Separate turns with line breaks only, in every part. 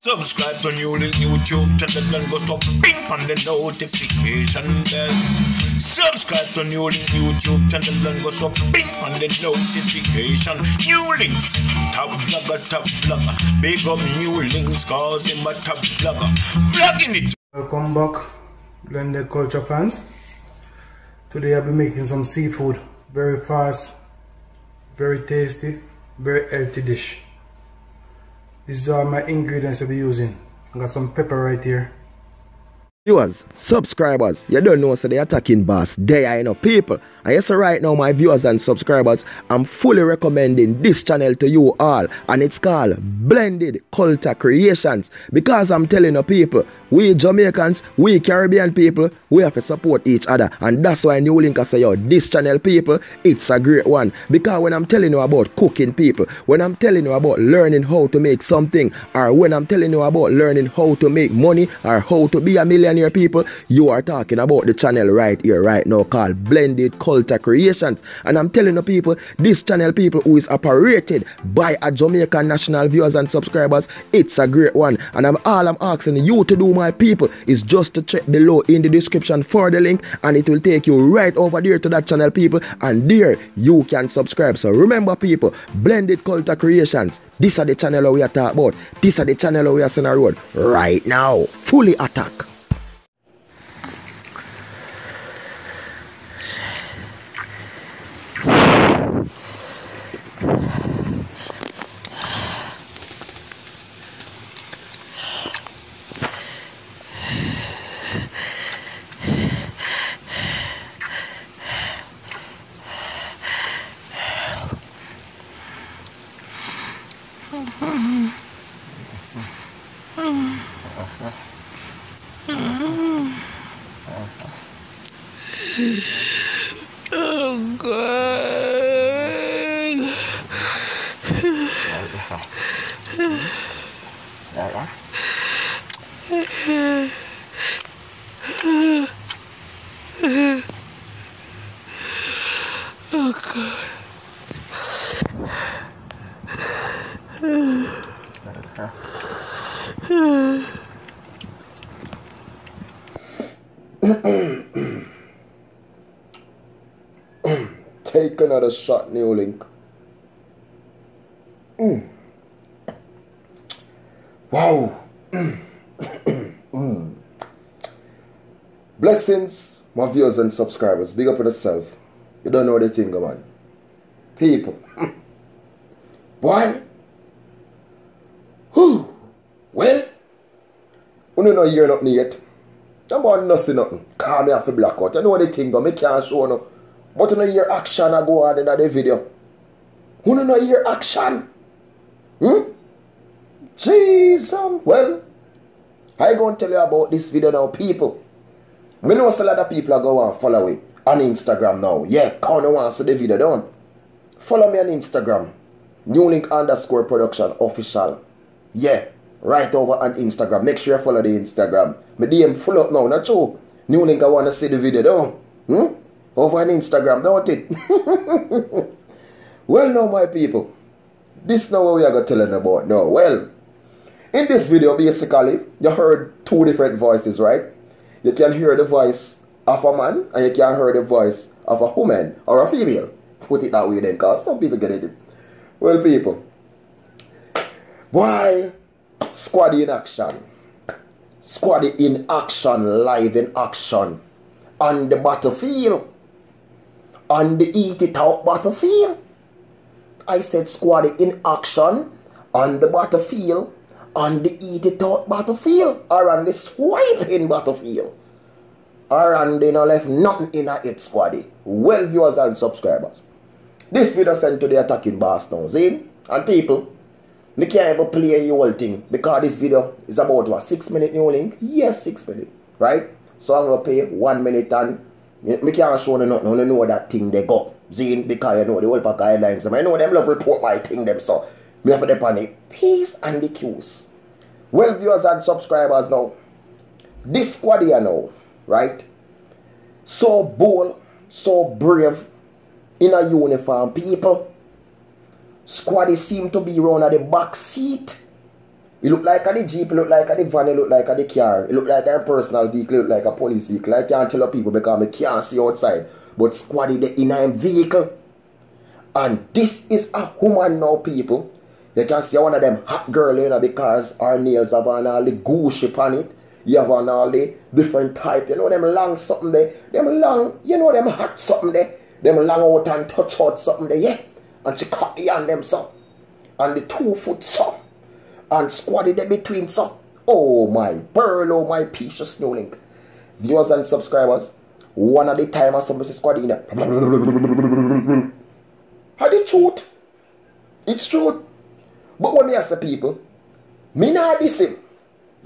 Subscribe to NEWLINK YouTube channel and go stop ping on the notification bell. Subscribe to NEWLINK YouTube channel and go stop ping on the notification. NEWLINKs, top vlogger. Big up NEWLINKs cause him a top vlogger. Vlogging it.
Welcome back, blended culture fans. Today I'll be making some seafood. Very fast, very tasty, very healthy dish. These are my ingredients I'll be using. I got some pepper right here.
Viewers, subscribers, you don't know, so the attacking boss, they are, people. And yes, right now, my viewers and subscribers, I'm fully recommending this channel to you all. And it's called Blended Culture Creations. Because I'm telling you people, we Jamaicans, we Caribbean people, we have to support each other. And that's why NEWLINK say, yo, this channel people, it's a great one. Because when I'm telling you about cooking people, when I'm telling you about learning how to make something, or when I'm telling you about learning how to make money, or how to be a millionaire people, you are talking about the channel right here, right now, called Blended Culture Creations. And I'm telling you people, this channel people who is operated by a Jamaican national viewers and subscribers, it's a great one. And all I'm asking you to do, my people, is just to check below in the description for the link, and it will take you right over there to that channel people, and there you can subscribe. So remember people, Blended Culture Creations, this are the channel we are talking about. This are the channel we are sending a road right now. Fully attack.
Oh God. Oh God.
Take another shot, NEWLINK. Wow. Blessings, my viewers and subscribers. Big up on yourself. You don't know the thing, man. People. Why? Well, we don't know hear nothing yet. I'm about to see nothing. Call me off the blackout. You know the thing, but I can't show no. But you know your action I go on in the video. You don't know your action. Jesus. Well, I going to tell you about this video now, people. We know a lot of people are going to follow me on Instagram now. Yeah, come on and see the video down. Follow me on Instagram. NEWLINK_production official. Yeah, right over on Instagram. Make sure you follow the Instagram. My DM full up now, not true. NEWLINK, I want to see the video down. Over on Instagram, don't it? Well, now, my people, this now what we are going to tell you about now. Well, in this video, basically, you heard two different voices, right? You can hear the voice of a man, and you can hear the voice of a woman or a female. Put it that way then, because some people get it. Well, people, why Squaddy in action? Squaddy in action, live in action, on the battlefield. On the Eata battlefield. I said Squaddy in action on the battlefield, on the Eata battlefield, or on the swiping battlefield, or on the no left nothing in it, Squaddy. Well, viewers and subscribers, this video sent to the attacking boss now, see? And people, me can't ever play your whole thing because this video is about what, 6 minutes NEWLINK? Yes, 6 minutes, right? So I'm gonna play 1 minute and me can't show you nothing, only know that thing they go. Zine, because you know the whole pack guidelines. I know them love report my thing them, so me have to depend on it. Peace and the cues. Well, viewers and subscribers now, this squad here now, right? So bold, so brave, in a uniform, people. Squaddy seem to be around at the back seat. It look like a the Jeep, it look like a the van, it look like a the car, it look like a personal vehicle, it look like a police vehicle. I can't tell people because I can't see outside. But squaddy the in a vehicle. And this is a woman now, people. You can see one of them hot girl, you know, because her nails have on all the goose shape on it. You have on all the different type, you know, them long something there. Them long, you know, them hot something there. Them long out and touch out something there, yeah. And she cut the hand them so. And the 2 foot so. And squatted them between so. Oh my pearl, oh my precious NEWLINK. Viewers and subscribers, one at the time or somebody squatting in there. How the truth? It's true. But when me ask the people, me not diss him.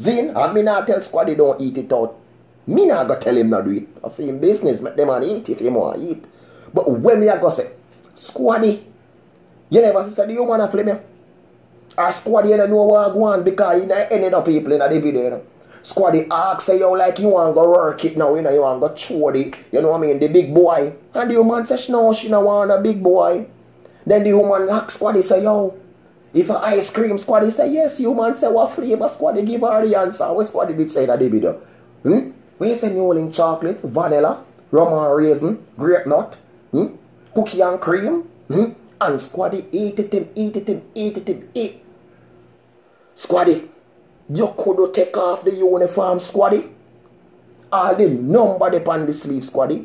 Zin, and me not tell squaddy don't eat it out. Me not go tell him not do it. Of him business, make them man eat if he want to eat. But when me I go say, squaddy, you never say the human a flame you. Or squaddy you don't know what go on because you know any other people in the video, you know. Squaddy ask say you like you want to go work it now, you know, you want to go throw the, you know what I mean, the big boy. And the woman says no, she don't want a big boy. Then the woman ask squaddy say, yo, if a ice cream, squaddy say yes, human say what flavor, squaddy give her the answer. What squaddy did say in the video? Where you say NEWLINK chocolate, vanilla, rum and raisin, grape nut, cookie and cream, and squaddy eat it. Squaddy, you could take off the uniform, squaddy. All the number upon the sleeve, squaddy.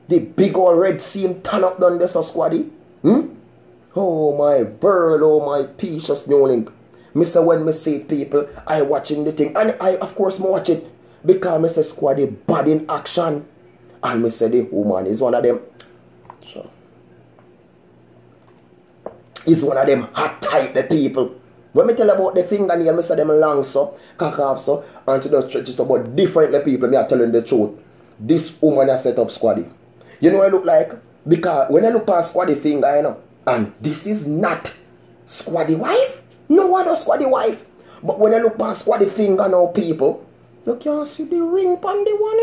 The big old red seam turn up down there, so squaddy. Oh my bird, oh my precious NEWLINK. Mr. When me see people, I watching the thing. And I of course watch it. Because Mr. Squaddy bad in action. And Mr. the woman is one of them. Sure. Is one of them hot type the people. When me tell about the fingernail, Mr. them long so, cock off so, and she does just about different the people, me are telling the truth. This woman has set up Squaddy. You know what I look like? Because when I look past Squaddy finger, you know, and this is not Squaddy wife. No other Squaddy wife. But when I look past Squaddy finger now, people, you can't see the ring on the one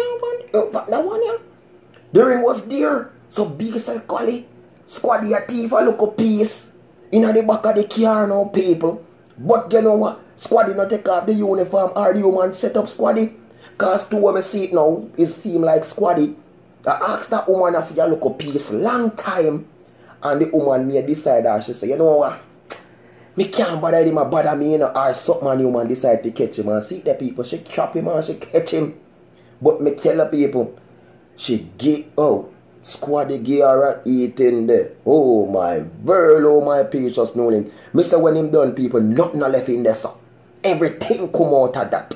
here. The ring was there. So big as a collie. Squaddy a thief a look a piece in the back of the car now, people. But you know what? Squaddy not take off the uniform or the woman set up Squaddy. Cause to when I see it now, it seem like Squaddy. I asked that woman if you look a piece long time. And the woman may decide that she say, you know what? Me can't bother him, bother me, you know, or something, and the woman decide to catch him. And see the people, she trap him and she catch him. But me tell the people, she get, Squaddy get her eating there. Oh my bird, oh my precious NEWLINK. Mr. when him done, people, nothing left in there, so everything come out of that.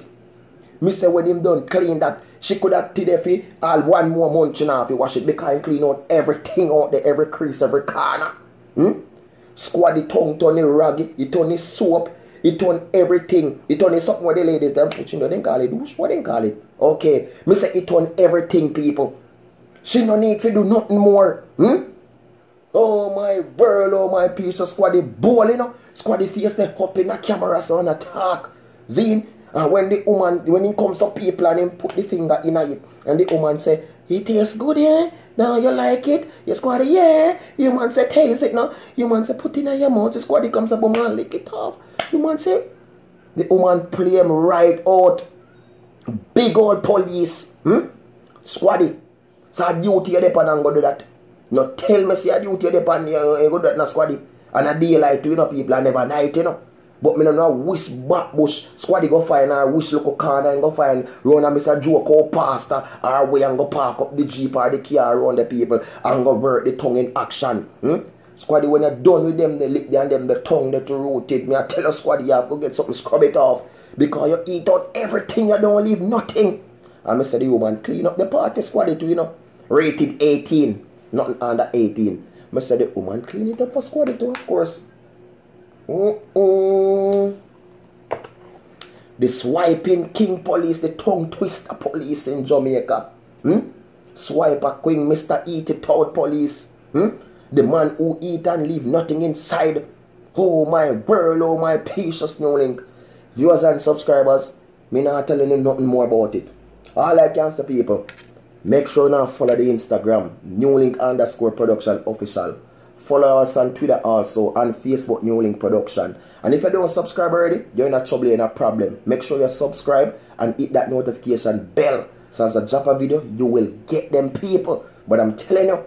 Mr. when him done clean that, she could have did it all 1 more month and a half to wash it because he clean out everything out there, every crease, every corner. Squaddy tongue turn the rag, he turn his soap, he turn everything. He turn something where the ladies them pushing, they call it douche, what they call it? Okay, me say he turn everything, people. She no need to do nothing more. Oh my girl, oh my piece of Squaddy ball, you know. Squaddy face the up in the camera so on attack. Zine. And when the woman, when he comes to people and him put the finger in it, and the woman say, it tastes good, yeah? Now you like it? You Squaddy, yeah. You man say, taste it now. You man say, put it in your mouth. The Squaddy comes up, man, lick it off. You man say, the woman play him right out. Big old police. Squaddy. So a duty of and go do that. No tell me say a duty of and you go do that na Squaddy. And a daylight, you know, people are never night, you know. But me don't know which back bush Squaddy go find or which local corner and go find run a Mr. Joke or pastor or way and go park up the Jeep or the car around the people and go work the tongue in action. Squaddy, when you're done with them, they lick and them the tongue that you rotate. Me I tell you Squaddy, you have to get something, scrub it off. Because you eat out everything, you don't leave nothing. And Mr. the woman clean up the party Squaddy too, you know. Rated 18, nothing under 18. Mr. the woman clean it up for Squaddy too, of course. The swiping king police, the tongue twister police in Jamaica. Swiper king Mr. Eat It Out police. The man who eat and leave nothing inside. Oh my world, oh my precious NEWLINK. Viewers and subscribers, me not telling you nothing more about it. All I can say, people, make sure now follow the Instagram, NEWLINK_production official. Follow us on Twitter also, and Facebook NEWLINK Production. And if you don't subscribe already, you're in a trouble, you're in a problem. Make sure you subscribe and hit that notification bell. So as I drop a video, you will get them people. But I'm telling you,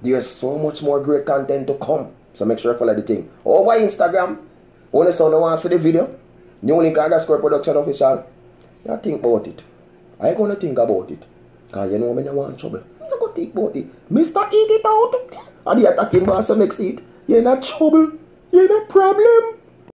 there's so much more great content to come. So make sure you follow the thing. Over Instagram, only someone wants to see the video, NEWLINK Production Official. You think about it. I gonna think about it. Because you know me, I want trouble. I'm not gonna think about it. Mr. Eat it out. And the attacking boss makes it. You're in trouble. You're in a problem.